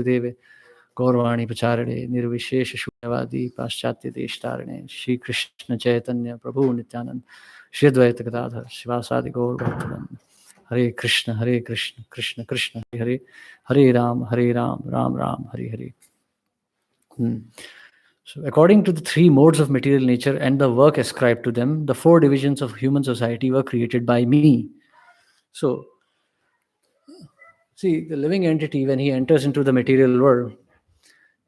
Deve Gaurvani Pacharade Nirvishesha Shunyavadi Paschatya Deshtarane Shri Krishna Chaitanya Prabhu Nityanand Shri Advaita Gadadhar Shivasadi Gaur Bhaktavan Hare Krishna Krishna Krishna Hare Hare Ram Ram Ram Hare Hare. So according to the three modes of material nature and the work ascribed to them, the four divisions of human society were created by me. So, see, the living entity, when he enters into the material world,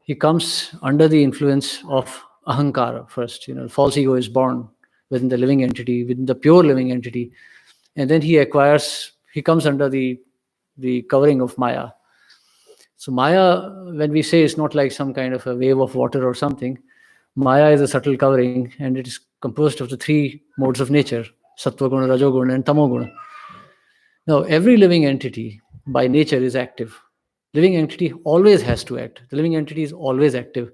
he comes under the influence of ahankara first. False ego is born within the living entity, within the pure living entity, and then he comes under the covering of Maya. So Maya, when we say, it's not like some kind of a wave of water or something. Maya is a subtle covering, and it is composed of the three modes of nature, Sattva Guna, Rajo Guna, and Tamo Guna. Now, every living entity by nature is active. Living entity always has to act. The living entity is always active.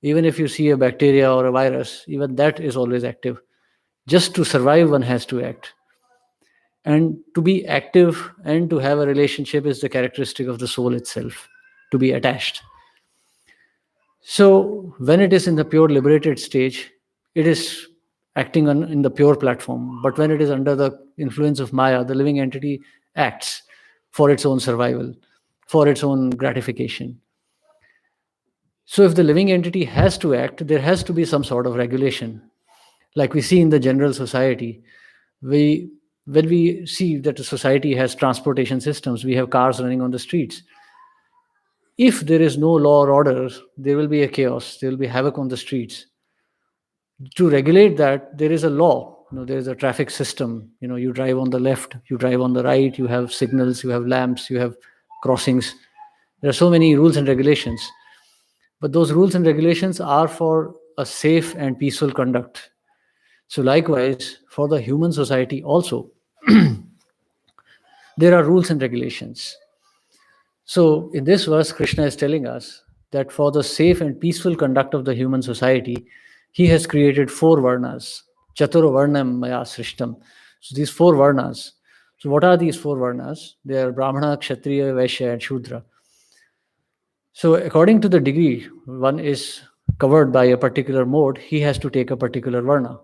Even if you see a bacteria or a virus, even that is always active. Just to survive, one has to act. And to be active and to have a relationship is the characteristic of the soul itself, to be attached. So when it is in the pure liberated stage, it is acting in the pure platform. But when it is under the influence of Maya, the living entity acts for its own survival, for its own gratification. So if the living entity has to act, there has to be some sort of regulation. Like we see in the general society, when we see that a society has transportation systems, we have cars running on the streets. If there is no law or order, there will be a chaos, there will be havoc on the streets. To regulate that, there is a law. There is a traffic system. You drive on the left, you drive on the right, you have signals, you have lamps, you have crossings. There are so many rules and regulations. But those rules and regulations are for a safe and peaceful conduct. So likewise, for the human society also, there are rules and regulations. So in this verse, Krishna is telling us that for the safe and peaceful conduct of the human society, he has created four varnas. Chaturo varnam maya srishtam. So these four varnas. So what are these four varnas? They are Brahmana, Kshatriya, Vaishya, and Shudra. So according to the degree one is covered by a particular mode, he has to take a particular varna.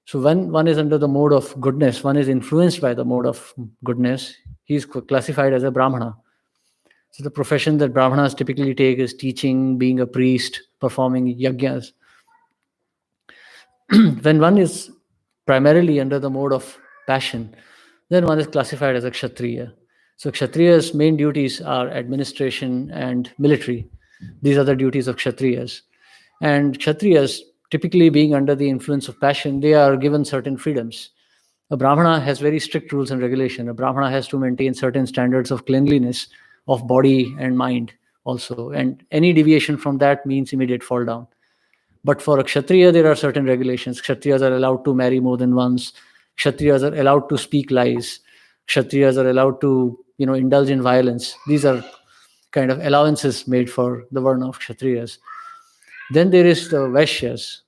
So when one is under the mode of goodness, one is influenced by the mode of goodness, he is classified as a Brahmana. So the profession that Brahmanas typically take is teaching, being a priest, performing yajnas. When one is primarily under the mode of passion, then one is classified as a Kshatriya. So Kshatriya's main duties are administration and military. These are the duties of Kshatriyas. And Kshatriyas, typically being under the influence of passion, they are given certain freedoms. A Brahmana has very strict rules and regulation. A Brahmana has to maintain certain standards of cleanliness, of body and mind also. And any deviation from that means immediate fall down. But for a Kshatriya, there are certain regulations. Kshatriyas are allowed to marry more than once. Kshatriyas are allowed to speak lies. Kshatriyas are allowed to, indulge in violence. These are kind of allowances made for the Varna of Kshatriyas. Then there is the Vaishyas.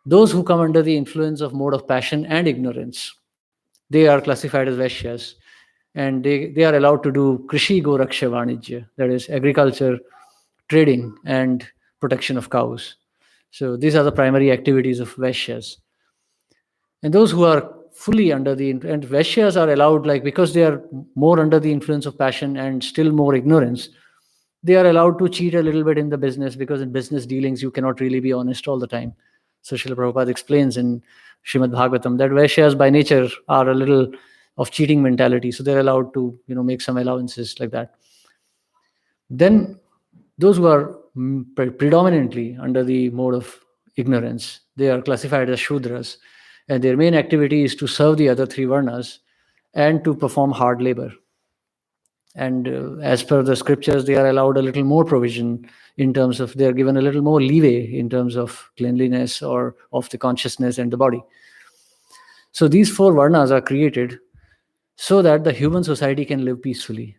Those who come under the influence of mode of passion and ignorance, they are classified as Vaishyas. And they are allowed to do Krishi Goraksha Vanijya, that is agriculture, trading, and protection of cows. So these are the primary activities of Vaishyas. And those who are fully under and Vaishyas are allowed, because they are more under the influence of passion and still more ignorance, they are allowed to cheat a little bit in the business, because in business dealings, you cannot really be honest all the time. So Srila Prabhupada explains in Srimad Bhagavatam that Vaishyas by nature are a little of cheating mentality. So they're allowed to, make some allowances like that. Then those who are predominantly under the mode of ignorance, they are classified as Shudras. And their main activity is to serve the other three Varnas and to perform hard labor. And as per the scriptures, they are allowed a little more provision in terms of, they are given a little more leeway in terms of cleanliness or of the consciousness and the body. So these four Varnas are created so that the human society can live peacefully.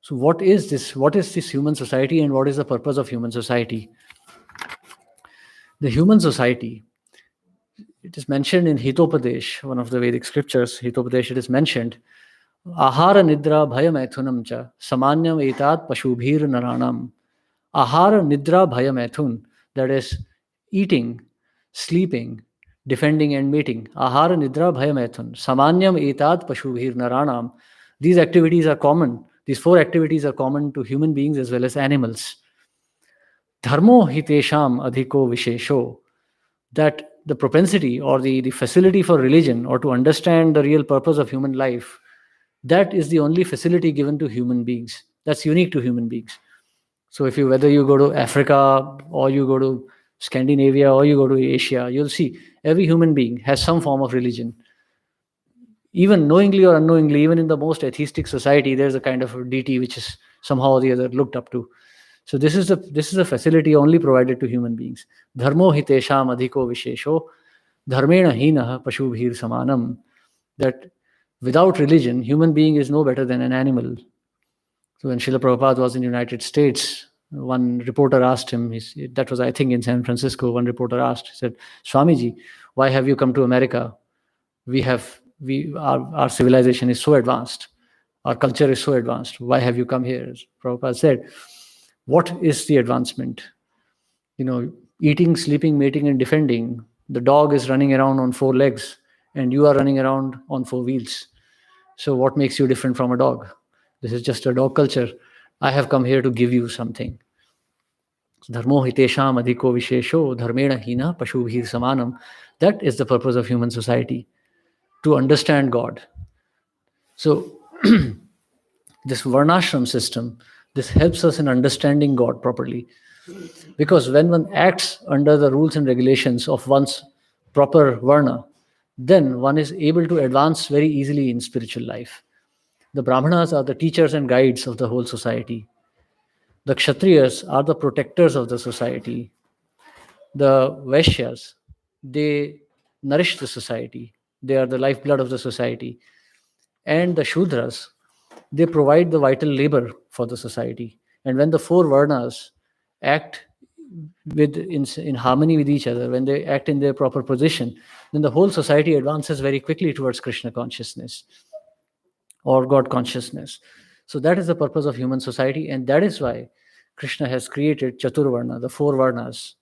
So what is this? What is this human society, and what is the purpose of human society? The human society, it is mentioned in Hitopadesh, one of the Vedic scriptures, Hitopadesh, it is mentioned, Ahara nidra bhayamaithunam cha samanyam etat pashubhir naranam. Ahara nidra bhayamaithun, that is eating, sleeping, defending and mating. Ahara nidra bhayamaithun samanyam etat pashubhir naranam. These activities are common. These four activities are common to human beings as well as animals. Dharmo hitesham adhiko vishesho, that the propensity or the facility for religion or to understand the real purpose of human life, that is the only facility given to human beings. That's unique to human beings. So if you, whether you go to Africa or you go to Scandinavia or you go to Asia, you'll see every human being has some form of religion. Even knowingly or unknowingly, even in the most atheistic society, there's a kind of a deity which is somehow or the other looked up to. So this is a facility only provided to human beings. Dharmo hitesham adhiko vishesho, dharmena hina pashubhir samanam. That without religion, human being is no better than an animal. So when Srila Prabhupada was in the United States, one reporter asked him, that was I think in San Francisco, one reporter asked, he said, Swamiji, why have you come to America? Our civilization is so advanced. Our culture is so advanced. Why have you come here? Prabhupada said, what is the advancement? Eating, sleeping, mating, and defending. The dog is running around on four legs, and you are running around on four wheels. So what makes you different from a dog? This is just a dog culture. I have come here to give you something. Dharmo hitesham adhiko vishesho dharmena hina pashubhir samanam. That is the purpose of human society, to understand God. So this varnashram system, this helps us in understanding God properly. Because when one acts under the rules and regulations of one's proper varna, then one is able to advance very easily in spiritual life. The Brahmanas are the teachers and guides of the whole society. The Kshatriyas are the protectors of the society. The Vaishyas, they nourish the society. They are the lifeblood of the society. And the Shudras, they provide the vital labor for the society. And when the four Varnas act in harmony with each other, when they act in their proper position, then the whole society advances very quickly towards Krishna consciousness or God consciousness. So that is the purpose of human society, and that is why Krishna has created Chaturvarna, the four Varnas.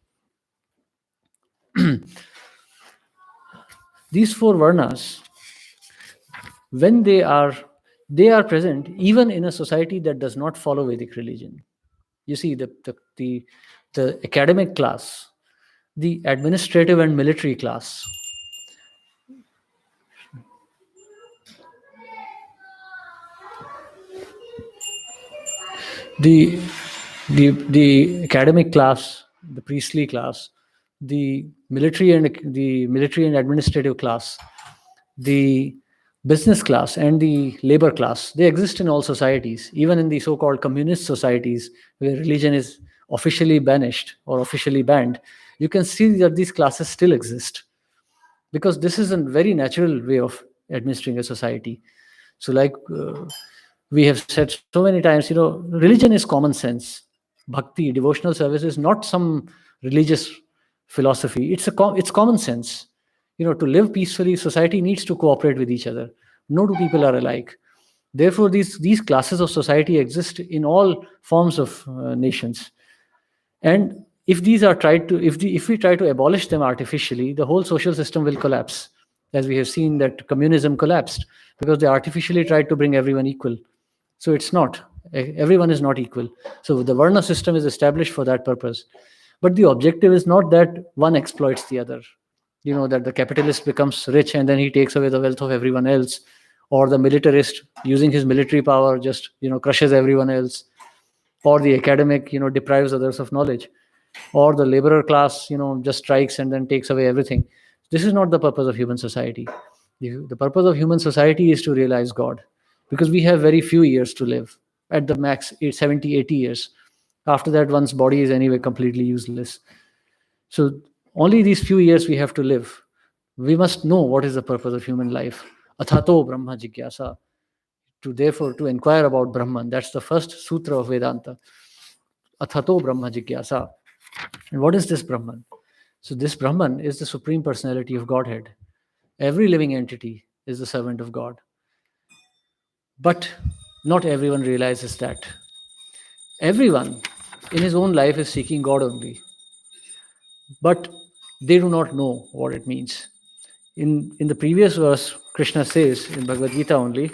These four Varnas, when they are present even in a society that does not follow Vedic religion. You see, the academic class, the administrative and military class, the academic class, the priestly class, the military and administrative class, the business class and the labor class, they exist in all societies, even in the so-called communist societies where religion is officially banished or officially banned. You can see that these classes still exist, because this is a very natural way of administering a society. So like we have said so many times, religion is common sense. Bhakti, devotional service, is not some religious philosophy. It's common sense. To live peacefully, society needs to cooperate with each other. No two people are alike. Therefore, these classes of society exist in all forms of nations. And if these are tried to, if we try to abolish them artificially, the whole social system will collapse, as we have seen that communism collapsed because they artificially tried to bring everyone equal. So it's not. Everyone is not equal. So the Varna system is established for that purpose. But the objective is not that one exploits the other. That the capitalist becomes rich and then he takes away the wealth of everyone else, or the militarist, using his military power, just crushes everyone else, or the academic deprives others of knowledge, or the laborer class just strikes and then takes away everything. This is not the purpose of human society. The purpose of human society is to realize God, because we have very few years to live, at the max 70, 80 years. After that, one's body is anyway completely useless. So only these few years we have to live. We must know what is the purpose of human life. Athato Brahma Jigyasa. To inquire about Brahman. That's the first sutra of Vedanta. Athato Brahma Jigyasa. And what is this Brahman? So this Brahman is the Supreme Personality of Godhead. Every living entity is the servant of God. But not everyone realizes that. Everyone in his own life is seeking God only, but they do not know what it means. In the previous verse, Krishna says in Bhagavad-Gita only,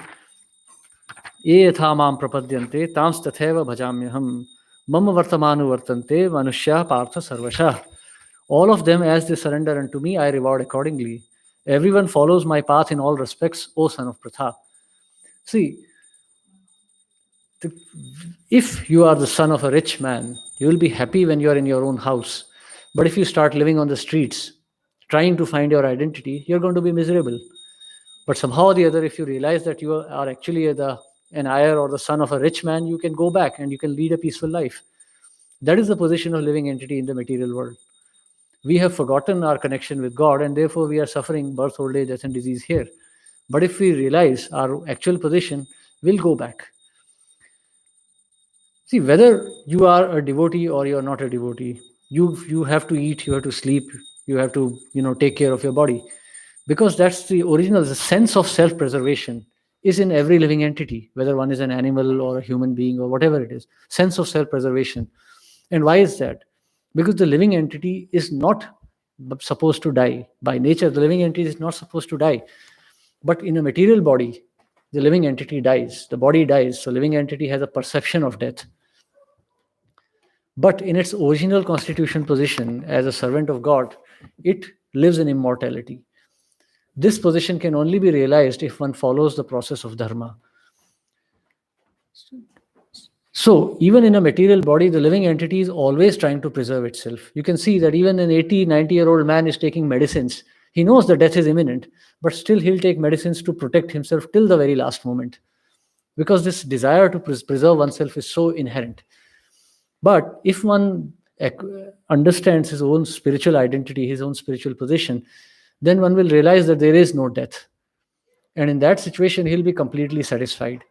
ये यथा मां प्रपद्यन्ते तांस तथैव भजाम्यहम् मम वर्तमानुवर्तन्ते मनुष्याः पार्थ सर्वशः. All of them, as they surrender unto me, I reward accordingly. Everyone follows my path in all respects, O son of Pratha. See, if you are the son of a rich man, you will be happy when you are in your own house. But if you start living on the streets, trying to find your identity, you're going to be miserable. But somehow or the other, if you realize that you are actually an heir or the son of a rich man, you can go back and you can lead a peaceful life. That is the position of living entity in the material world. We have forgotten our connection with God, and therefore we are suffering birth, old age, death, and disease here. But if we realize our actual position, we'll go back. See, whether you are a devotee or you are not a devotee, you have to eat, you have to sleep, you have to take care of your body, because that's the original. The sense of self-preservation is in every living entity, whether one is an animal or a human being or whatever it is. Sense of self-preservation. And why is that? Because the living entity is not supposed to die. By nature, the living entity is not supposed to die. But in a material body, the living entity dies. The body dies. So living entity has a perception of death. But in its original constitution position as a servant of God, it lives in immortality. This position can only be realized if one follows the process of dharma. So even in a material body, the living entity is always trying to preserve itself. You can see that even an 80, 90-year-old man is taking medicines. He knows that death is imminent, but still he'll take medicines to protect himself till the very last moment, because this desire to preserve oneself is so inherent. But if one understands his own spiritual identity, his own spiritual position, then one will realize that there is no death. And in that situation, he'll be completely satisfied.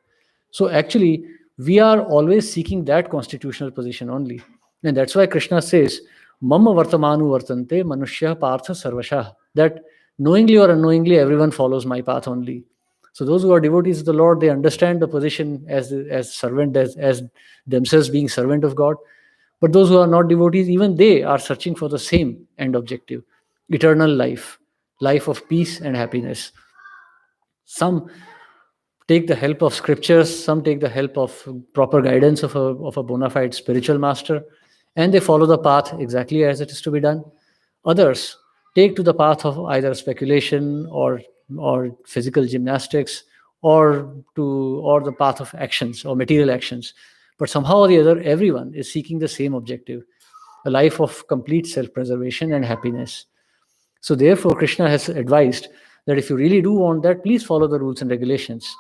So actually, we are always seeking that constitutional position only. And that's why Krishna says, Mama vartamanu vartante manushya partha sarvashah. That knowingly or unknowingly, everyone follows my path only. So those who are devotees of the Lord, they understand the position as servant, as themselves being servant of God. But those who are not devotees, even they are searching for the same end objective, eternal life, life of peace and happiness. Some take the help of scriptures, some take the help of proper guidance of a bona fide spiritual master, and they follow the path exactly as it is to be done. Others take to the path of either speculation or physical gymnastics, or the path of actions or material actions. But somehow or the other, everyone is seeking the same objective, a life of complete self-preservation and happiness. So therefore, Krishna has advised that if you really do want that, please follow the rules and regulations.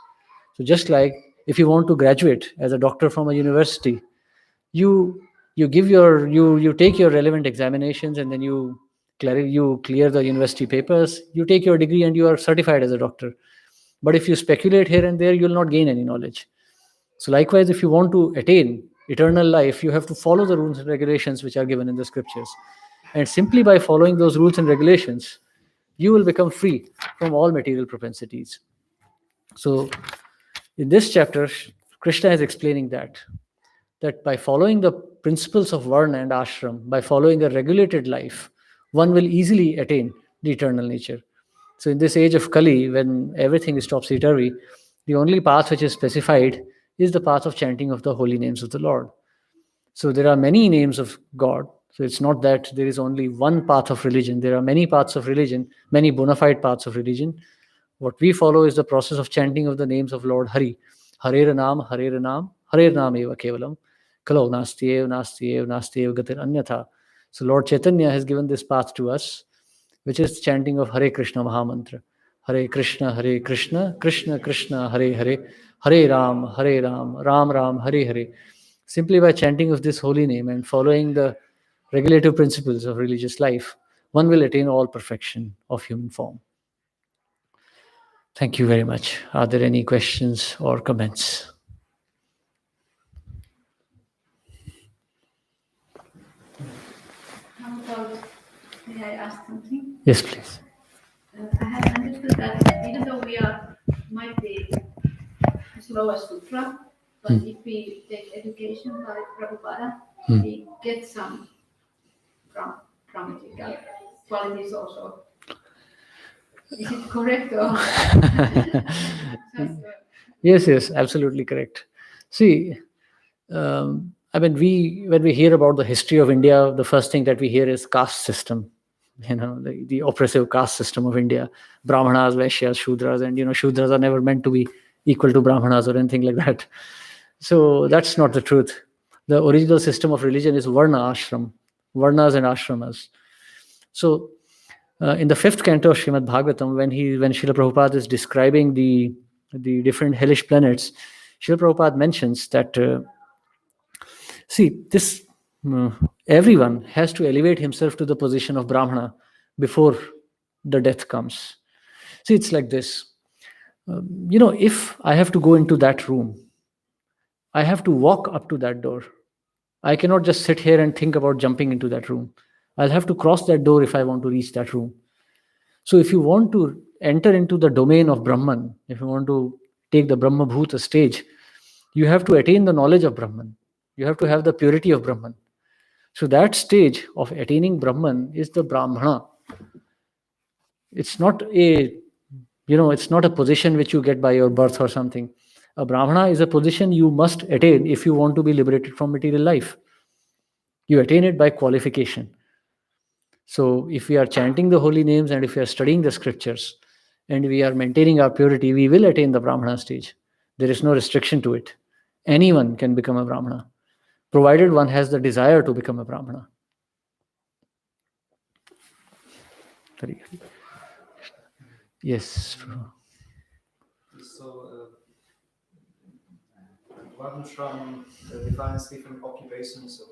So just like if you want to graduate as a doctor from a university, you take your relevant examinations, and then you clear the university papers, you take your degree, and you are certified as a doctor. But if you speculate here and there, you will not gain any knowledge. So likewise, if you want to attain eternal life, you have to follow the rules and regulations which are given in the scriptures. And simply by following those rules and regulations, you will become free from all material propensities. So in this chapter, Krishna is explaining that by following the principles of Varna and Ashram, by following a regulated life, one will easily attain the eternal nature. So in this age of Kali, when everything is topsy-turvy, the only path which is specified is the path of chanting of the holy names of the Lord. So there are many names of God. So it's not that there is only one path of religion. There are many paths of religion, many bona fide paths of religion. What we follow is the process of chanting of the names of Lord Hari. Harer Naam, Harer Naam, Harer Naam Eva Kevalam. Kalo Nastiev, Nastiev, Nastiev Gatir Anyatha. So Lord Chaitanya has given this path to us, which is chanting of Hare Krishna Mahamantra. Hare Krishna, Krishna Krishna, Hare Hare, Hare Ram, Ram Ram, Hare Hare. Simply by chanting of this holy name and following the regulative principles of religious life, one will attain all perfection of human form. Thank you very much. Are there any questions or comments? How about, may I ask something? Yes, please. I have understood that even though we might be Lower Sutra, but if we take education by Prabhupada, we get some grammatical qualities also. Is it correct or just, Yes, absolutely correct. See, I mean, when we hear about the history of India, the first thing that we hear is caste system. The oppressive caste system of India, Brahmanas, Vaishyas, Shudras, and Shudras are never meant to be equal to Brahmanas or anything like that. So that's not the truth. The original system of religion is Varna Ashram, Varnas and Ashramas. So in the fifth canto of Srimad Bhagavatam, when Srila Prabhupada is describing the different hellish planets, Srila Prabhupada mentions that see, this everyone has to elevate himself to the position of Brahmana before the death comes. See, it's like this. If I have to go into that room, I have to walk up to that door. I cannot just sit here and think about jumping into that room. I'll have to cross that door if I want to reach that room. So, if you want to enter into the domain of Brahman, if you want to take the Brahma Bhuta stage, you have to attain the knowledge of Brahman. You have to have the purity of Brahman. So that stage of attaining Brahman is the Brahmana. It's not it's not a position which you get by your birth or something. A Brahmana is a position you must attain if you want to be liberated from material life. You attain it by qualification. So if we are chanting the holy names and if we are studying the scriptures and we are maintaining our purity, we will attain the Brahmana stage. There is no restriction to it. Anyone can become a Brahmana, provided one has the desire to become a Brahmana. Yes. So, Varnashram defines different occupations of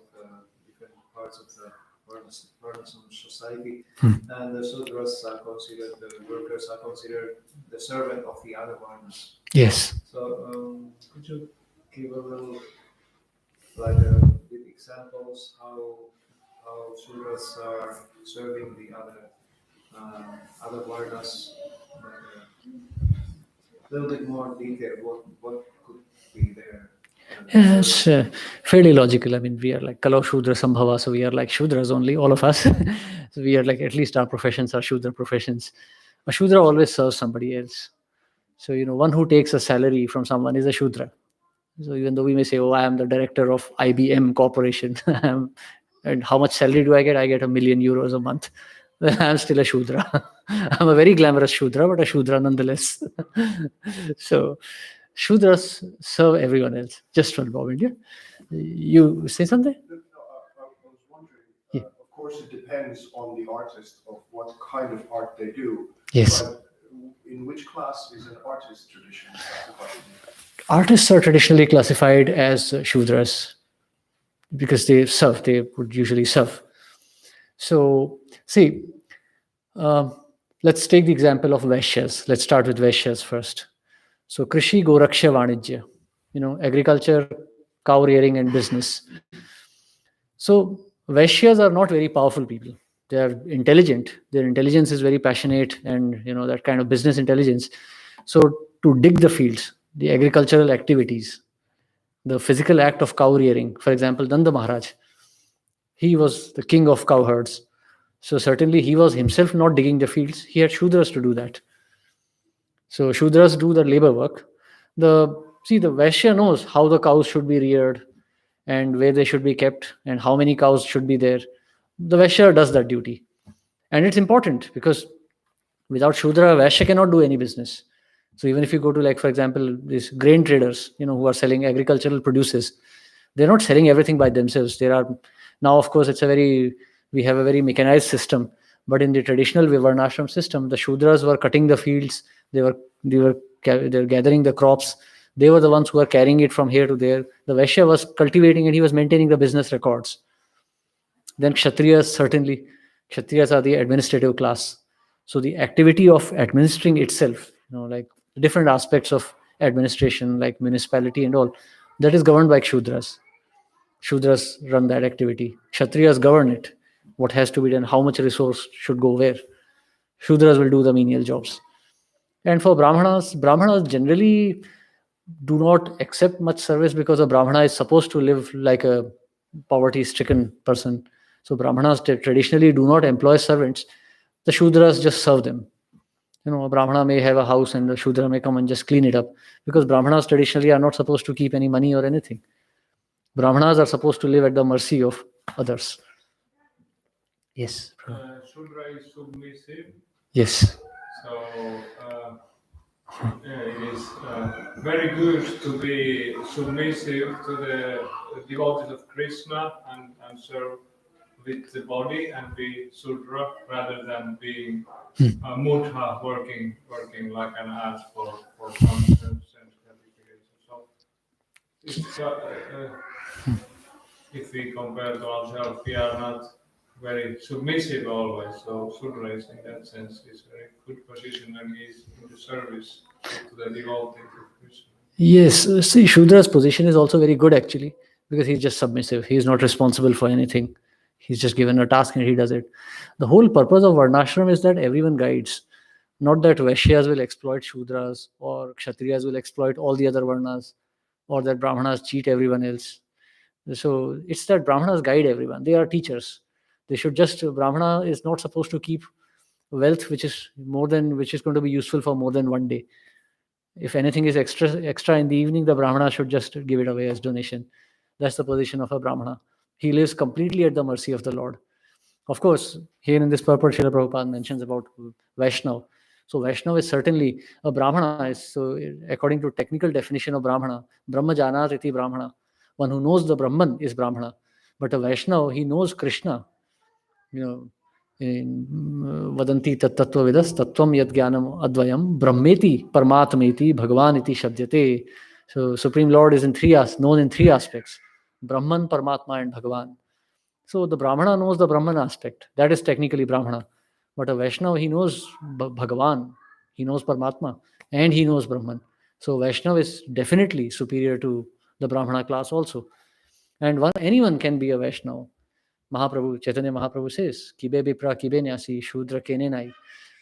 different parts of the Varnashram society, and the Sudras are considered, the workers are considered the servant of the other Varnas. Yes. So, could you give a little, with examples how Sudras are serving the other Varnas? A little bit more detail. What could be there? Yeah, it's fairly logical. I mean, we are like Kalo Shudra Sambhava, so we are like Shudras only, all of us. So we are like, at least our professions are Shudra professions. A Shudra always serves somebody else. So, one who takes a salary from someone is a Shudra. So even though we may say, oh, I am the director of IBM Corporation, and how much salary do I get? I get €1 million a month. Then I'm still a Shudra. I'm a very glamorous Shudra, but a Shudra nonetheless. So Shudras serve everyone else. Just one moment, yeah? You say something? I was wondering, of course, it depends on the artist of what kind of art they do. Yes. But in which class is an artist traditionally classified? Artists are traditionally classified as Shudras because they serve, they would usually serve. So, see, let's take the example of Vaishyas. Let's start with Vaishyas first. So, Krishi, Goraksha, Vanijya, agriculture, cow rearing, and business. So, Vaishyas are not very powerful people. They are intelligent. Their intelligence is very passionate and, that kind of business intelligence. So, to dig the fields, the agricultural activities, the physical act of cow rearing, for example, Nanda Maharaj, he was the king of cowherds. So certainly he was himself not digging the fields. He had Shudras to do that. So Shudras do the labor work. The Vaishya knows how the cows should be reared and where they should be kept and how many cows should be there. The Vaishya does that duty. And it's important because without Shudra, Vaishya cannot do any business. So even if you go to, like, for example, these grain traders, who are selling agricultural produces, they're not selling everything by themselves. There are now, of course, we have a very mechanized system. But in the traditional Varnashram system, the Shudras were cutting the fields. They were gathering the crops. They were the ones who were carrying it from here to there. The Vaishya was cultivating and he was maintaining the business records. Then Kshatriyas, certainly. Kshatriyas are the administrative class. So the activity of administering itself, like different aspects of administration, like municipality and all, that is governed by Shudras. Shudras run that activity. Kshatriyas govern it. What has to be done, how much resource should go where. Shudras will do the menial jobs. And for Brahmanas generally, do not accept much service because a Brahmana is supposed to live like a poverty-stricken person. So Brahmanas traditionally do not employ servants. The Shudras just serve them. A Brahmana may have a house and the Shudra may come and just clean it up, because Brahmanas traditionally are not supposed to keep any money or anything. Brahmanas are supposed to live at the mercy of others. Yes. Shudra is submissive. Yes. So it is very good to be submissive to the devotees of Krishna and serve with the body and be Shudra rather than being Mudha, working like an ass for some sense gratification. So it's, if we compare to ourselves, we are not very submissive always. So Shudra is in that sense is a very good position when he is in the service to the devotees of Krishna. Yes. See, Shudra's position is also very good actually, because he's just submissive. He's not responsible for anything. He's just given a task and he does it. The whole purpose of Varnashram is that everyone guides. Not that Vaishyas will exploit Shudras or Kshatriyas will exploit all the other Varnas, or that Brahmanas cheat everyone else. So it's that Brahmanas guide everyone. They are teachers. They should just, Brahmana is not supposed to keep wealth which is going to be useful for more than one day. If anything is extra in the evening, the Brahmana should just give it away as donation. That's the position of a Brahmana. He lives completely at the mercy of the Lord. Of course, here in this purport, Srila Prabhupada mentions about Vaishnav. So Vaishnav is certainly a Brahmana. So according to technical definition of Brahmana, Brahma Janat iti Brahmana. One who knows the Brahman is Brahmana. But a Vaishnav, he knows Krishna. In Vadanti tattva vidas tattvam yad jnanam advayam brahmeti paramatmeti bhagavan iti shabdyate. So Supreme Lord is known in three aspects: Brahman, Paramatma, and Bhagavan. So the Brahmana knows the Brahman aspect. That is technically Brahmana. But a Vaishnava, he knows Bhagavan, he knows Paramatma, and he knows Brahman. So Vaishnava is definitely superior to the Brahmana class also. And anyone can be a Vaishnava. Chaitanya Mahaprabhu says, Kibe Bipra Kibe Nyasi Shudra Kene Nai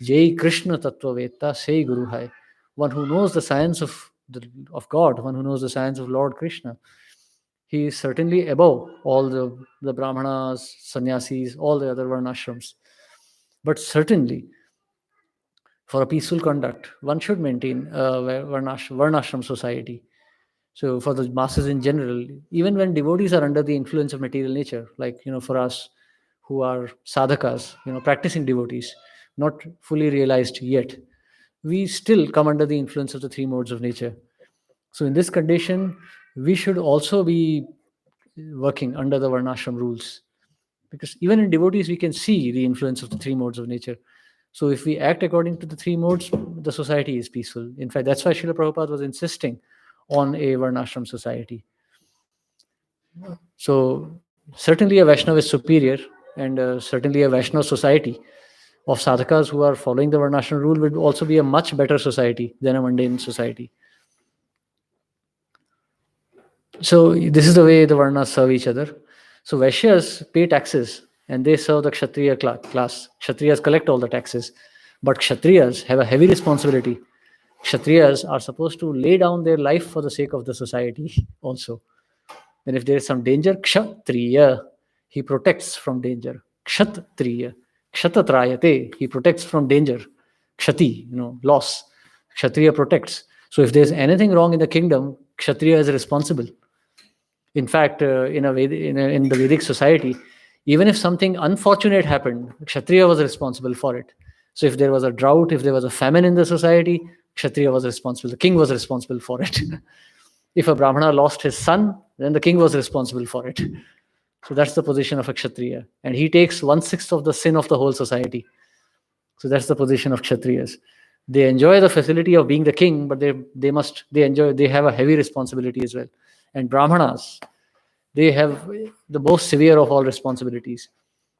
Jai Krishna Tattva Veta Sei Guru Hai. One who knows the science of God, one who knows the science of Lord Krishna, he is certainly above all the Brahmanas, Sannyasis, all the other Varnashrams. But certainly, for a peaceful conduct, one should maintain a Varnashram society. So for the masses in general, even when devotees are under the influence of material nature, like, for us who are sadhakas, practicing devotees, not fully realized yet, we still come under the influence of the three modes of nature. So in this condition, we should also be working under the Varnashram rules. Because even in devotees, we can see the influence of the three modes of nature. So if we act according to the three modes, the society is peaceful. In fact, that's why Srila Prabhupada was insisting on a Varnashram society. So certainly a Vaishnava is superior, and certainly a Vaishnava society of sadhakas who are following the Varnashram rule would also be a much better society than a mundane society. So this is the way the Varnas serve each other. So Vaishyas pay taxes and they serve the Kshatriya class. Kshatriyas collect all the taxes. But Kshatriyas have a heavy responsibility. Kshatriyas are supposed to lay down their life for the sake of the society also. Then if there is some danger, Kshatriya, he protects from danger. Kshatriya, Kshatratrayate, he protects from danger. Kshati, loss. Kshatriya protects. So if there's anything wrong in the kingdom, Kshatriya is responsible. In fact, in the Vedic society, even if something unfortunate happened, Kshatriya was responsible for it. So if there was a drought, if there was a famine in the society, Kshatriya was responsible. The king was responsible for it. If a Brahmana lost his son, then the king was responsible for it. So that's the position of a Kshatriya. And he takes 1/6 of the sin of the whole society. So that's the position of Kshatriyas. They enjoy the facility of being the king, but they have a heavy responsibility as well. And Brahmanas, they have the most severe of all responsibilities.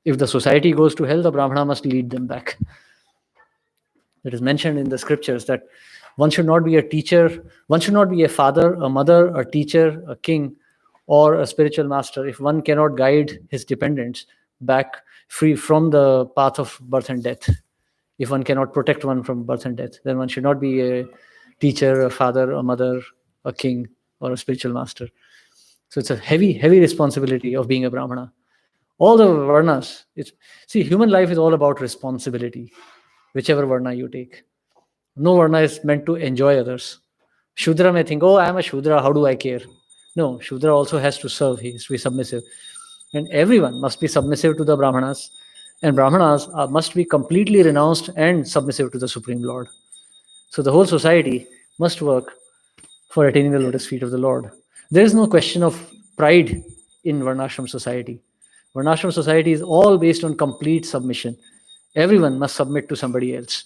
If the society goes to hell, the Brahmana must lead them back. It is mentioned in the scriptures that one should not be a teacher, one should not be a father, a mother, a teacher, a king, or a spiritual master if one cannot guide his dependents back free from the path of birth and death. If one cannot protect one from birth and death, then one should not be a teacher, a father, a mother, a king or a spiritual master. So it's a heavy, heavy responsibility of being a Brahmana. All the varnas, see, human life is all about responsibility, whichever varna you take. No varna is meant to enjoy others. Shudra may think, oh, I am a Shudra, how do I care? No, Shudra also has to serve, he has to be submissive. And everyone must be submissive to the Brahmanas, and Brahmanas must be completely renounced and submissive to the Supreme Lord. So the whole society must work for attaining the lotus feet of the Lord. There is no question of pride in Varnashram society. Varnashram society is all based on complete submission. Everyone must submit to somebody else.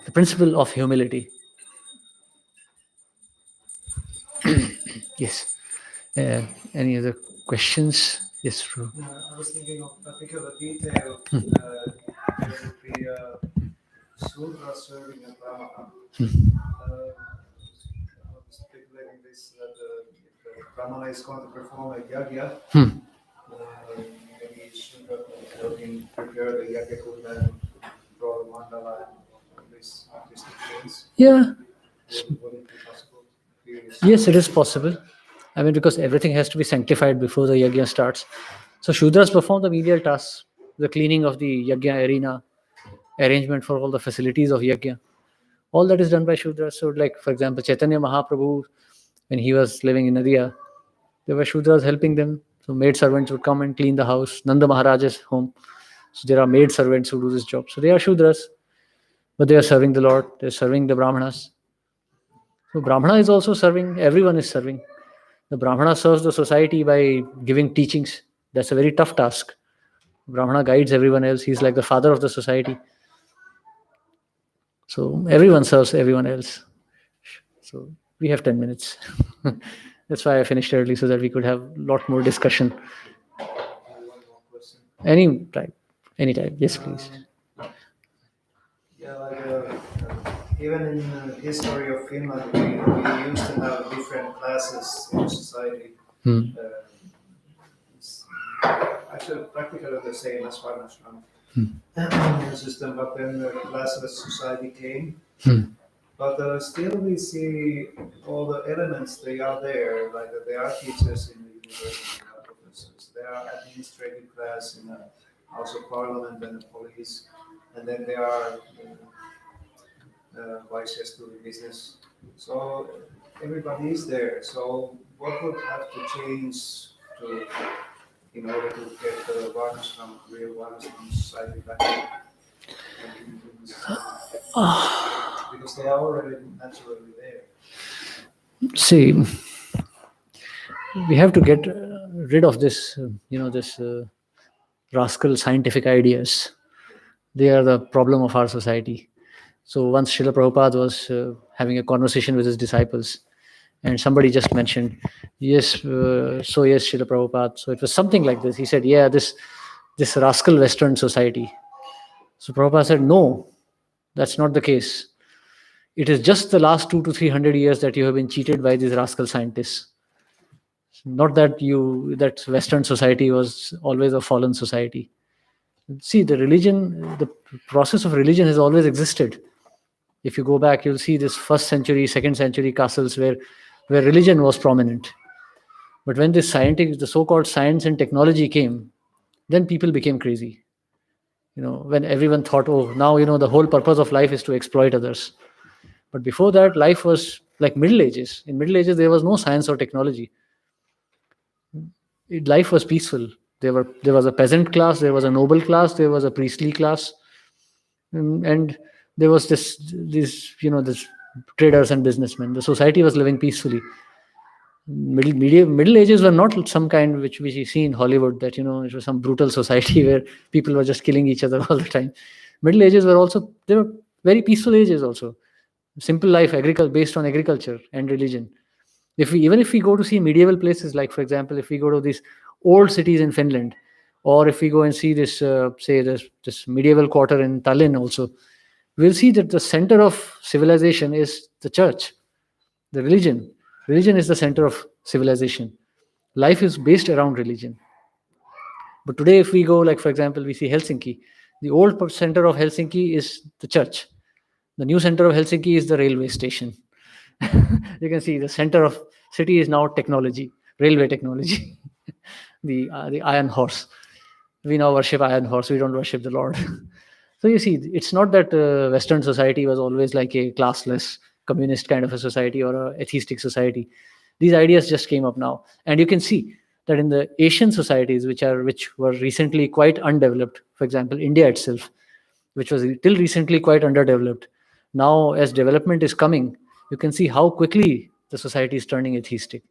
The principle of humility. Yes. Any other questions? Yes, true. I was thinking of a particular detail. There would be a Sudra serving a Brahmana. I was speculating this that if the Brahmana is going to perform a yagya, maybe Sudra could help him prepare the yagya kunda and draw the mandala and all these artistic things. Yeah. Would it be possible? Yes, it is possible. I mean, because everything has to be sanctified before the yajna starts. So Shudras perform the menial tasks, the cleaning of the yajna arena, arrangement for all the facilities of yajna. All that is done by Shudras. So, like, for example, Chaitanya Mahaprabhu, when he was living in Nadia, there were Shudras helping them. So maid servants would come and clean the house. Nanda Maharaj's home. So there are maid servants who do this job. So they are Shudras. But they are serving the Lord. They are serving the Brahmanas. So Brahmana is also serving. Everyone is serving. The Brahmana serves the society by giving teachings. That's a very tough task. Brahmana guides everyone else. He's like the father of the society. So everyone serves everyone else. So we have 10 minutes. That's why I finished early, so that we could have a lot more discussion. One more question. Anytime. Yes, please. Yeah, like even in the history of Finland, we used to have different classes in society. It's actually practically the same as Varnashram system, but then the classless society came. But still we see all the elements, they are there, like there are teachers in the university, there are professors, there are administrative class in the House of Parliament and the police, and then there are vices doing business. So everybody is there. So what would have to change in order to get the real Varnashram society back? Because they are already naturally there. See, we have to get rid of this, this rascal scientific ideas. They are the problem of our society. So once Srila Prabhupada was having a conversation with his disciples, and somebody just mentioned, yes, Srila Prabhupada. So it was something like this. He said, yeah, this rascal Western society. So Prabhupada said, no, that's not the case. It is just the last 200 to 300 years that you have been cheated by these rascal scientists. Not that that Western society was always a fallen society. See, the process of religion has always existed. If you go back, you'll see this 1st century, 2nd century castles where religion was prominent. But when the so-called science and technology came, then people became crazy. When everyone thought, oh, now, the whole purpose of life is to exploit others. But before that, life was like Middle Ages. In Middle Ages, there was no science or technology. Life was peaceful. There was a peasant class, there was a noble class, there was a priestly class, and there was this traders and businessmen. The society was living peacefully. Middle Ages were not some kind which we see in Hollywood, that it was some brutal society where people were just killing each other all the time. Middle Ages they were very peaceful ages also. Simple life, based on agriculture and religion. Even if we go to see medieval places, like for example, if we go to these old cities in Finland, or if we go and see this medieval quarter in Tallinn also, we'll see that the center of civilization is the church, the religion. Religion is the center of civilization. Life is based around religion. But today, if we go, like for example, we see Helsinki. The old center of Helsinki is the church. The new center of Helsinki is the railway station. You can see the center of city is now technology, railway technology, the iron horse. We now worship iron horse. We don't worship the Lord. So you see, it's not that Western society was always like a classless, communist kind of a society or a atheistic society. These ideas just came up now, and you can see that in the Asian societies, which were recently quite undeveloped, for example, India itself, which was till recently quite underdeveloped. Now, as development is coming, you can see how quickly the society is turning atheistic.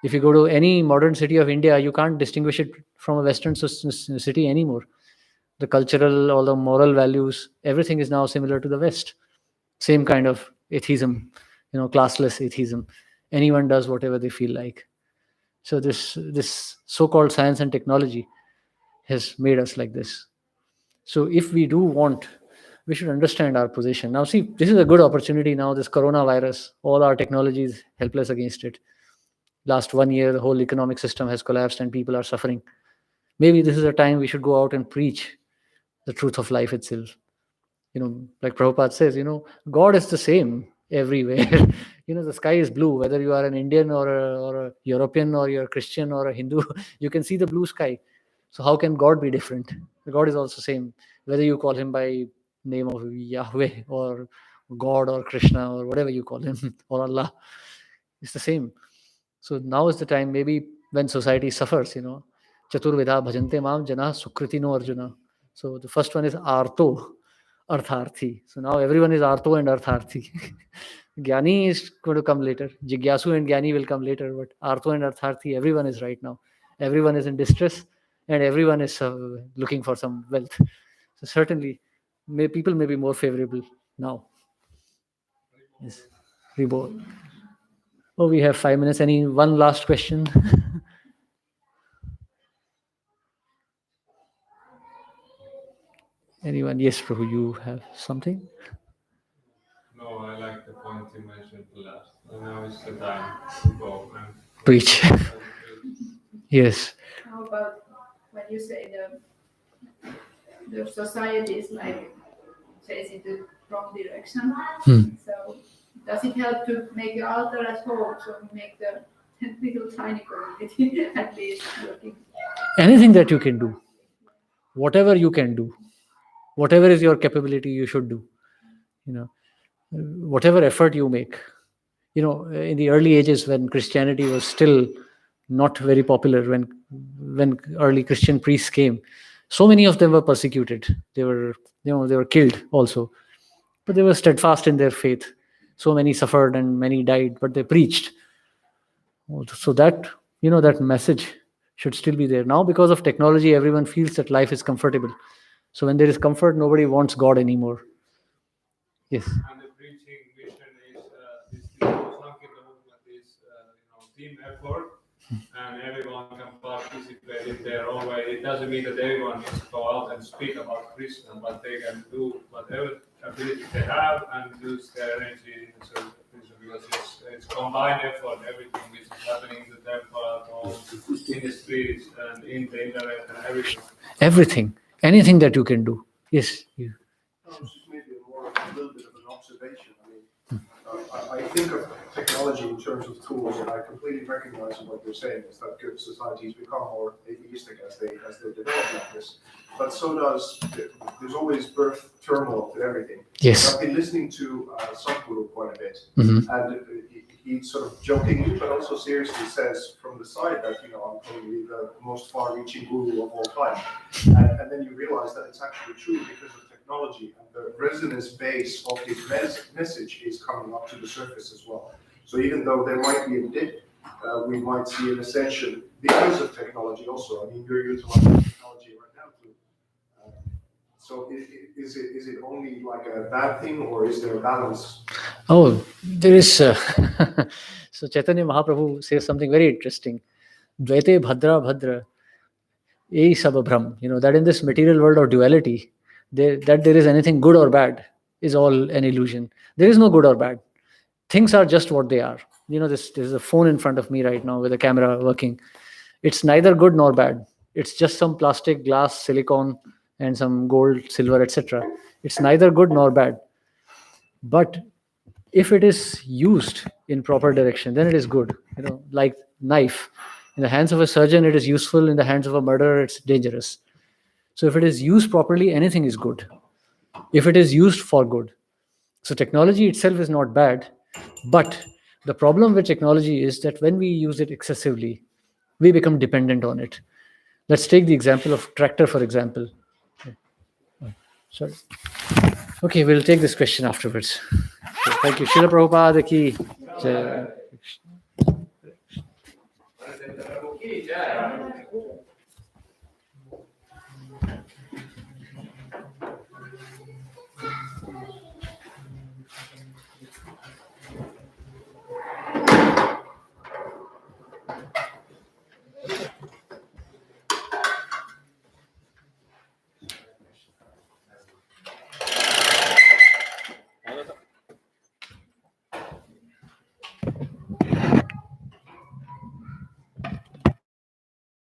If you go to any modern city of India, you can't distinguish it from a Western city anymore. The cultural, all the moral values, everything is now similar to the West. Same kind of atheism, classless atheism. Anyone does whatever they feel like. So this so-called science and technology has made us like this. So if we do want, we should understand our position. Now, see, this is a good opportunity now, this coronavirus, all our technology is helpless against it. Last 1 year, the whole economic system has collapsed and people are suffering. Maybe this is a time we should go out and preach the truth of life itself. Like Prabhupada says, God is the same everywhere. The sky is blue, whether you are an Indian or a European or you're a Christian or a Hindu, you can see the blue sky. So how can God be different? God is also same, whether you call him by name of Yahweh or God or Krishna or whatever you call him or Allah. It's the same. So now is the time, maybe when society suffers, Chaturveda bhajante mam jana sukritino arjuna. So the first one is Arto, Artharthi. So now everyone is Arto and Artharthi. Gyani is going to come later. Jigyasu and Gyani will come later, but Arto and Artharthi, everyone is right now. Everyone is in distress and everyone is looking for some wealth. So certainly, people may be more favorable now. Yes. Reborn. Oh, we have 5 minutes. Any one last question? Anyone? Yes, Prabhu, you have something? No, I like the point you mentioned last. And now is the time to go and Preach. Yes. How about when you say the society is like chasing the wrong direction? So does it help to make the altar at home, so we make the little tiny community at least working? Anything that you can do, whatever you can do, whatever is your capability, you should do. Whatever effort you make. In the early ages when Christianity was still not very popular, when early Christian priests came, so many of them were persecuted. They were killed also, but they were steadfast in their faith. So many suffered and many died, but they preached. So that that message should still be there. Now, because of technology, everyone feels that life is comfortable. So when there is comfort, nobody wants God anymore. Yes. And the preaching mission is this Sankirtan movement is team effort, and everyone can participate in their own way. It doesn't mean that everyone needs to go out and speak about Krishna, but they can do whatever ability they have and use their energy in the service of Krishna, because it's combined effort. Everything which is happening in the temple, at home, in the streets, and in the internet, and everything. Everything, anything that you can do. Yes. You. Just maybe a little bit of an observation. I think of technology in terms of tools, and I completely recognize what you're saying is that good societies become more atheistic as they develop like this. But so does there's always birth turmoil to everything. Yes. I've been listening to Sadhguru quite a bit, Mm-hmm. and he sort of jokingly but also seriously says from the side that I'm probably the most far-reaching guru of all time, and then you realize that it's actually true because of technology, and the resonance base of his message is coming up to the surface as well. So even though there might be a dip, we might see an ascension because of technology also. I mean, you're utilizing technology right now too. So is it only like a bad thing, or is there a balance? Oh, there is. So Chaitanya Mahaprabhu says something very interesting. Dvaite bhadra bhadra, ei sababhram. That in this material world of duality, that there is anything good or bad is all an illusion. There is no good or bad. Things are just what they are. There's a phone in front of me right now with a camera working. It's neither good nor bad. It's just some plastic, glass, silicone, and some gold, silver, etc. It's neither good nor bad. But if it is used in proper direction, then it is good. Like knife. In the hands of a surgeon, it is useful. In the hands of a murderer, it's dangerous. So if it is used properly, anything is good. If it is used for good. So technology itself is not bad, but the problem with technology is that when we use it excessively, we become dependent on it. Let's take the example of tractor, for example. Sorry. Okay, we'll take this question afterwards. Okay, thank you. Srila Prabhupada ki jai.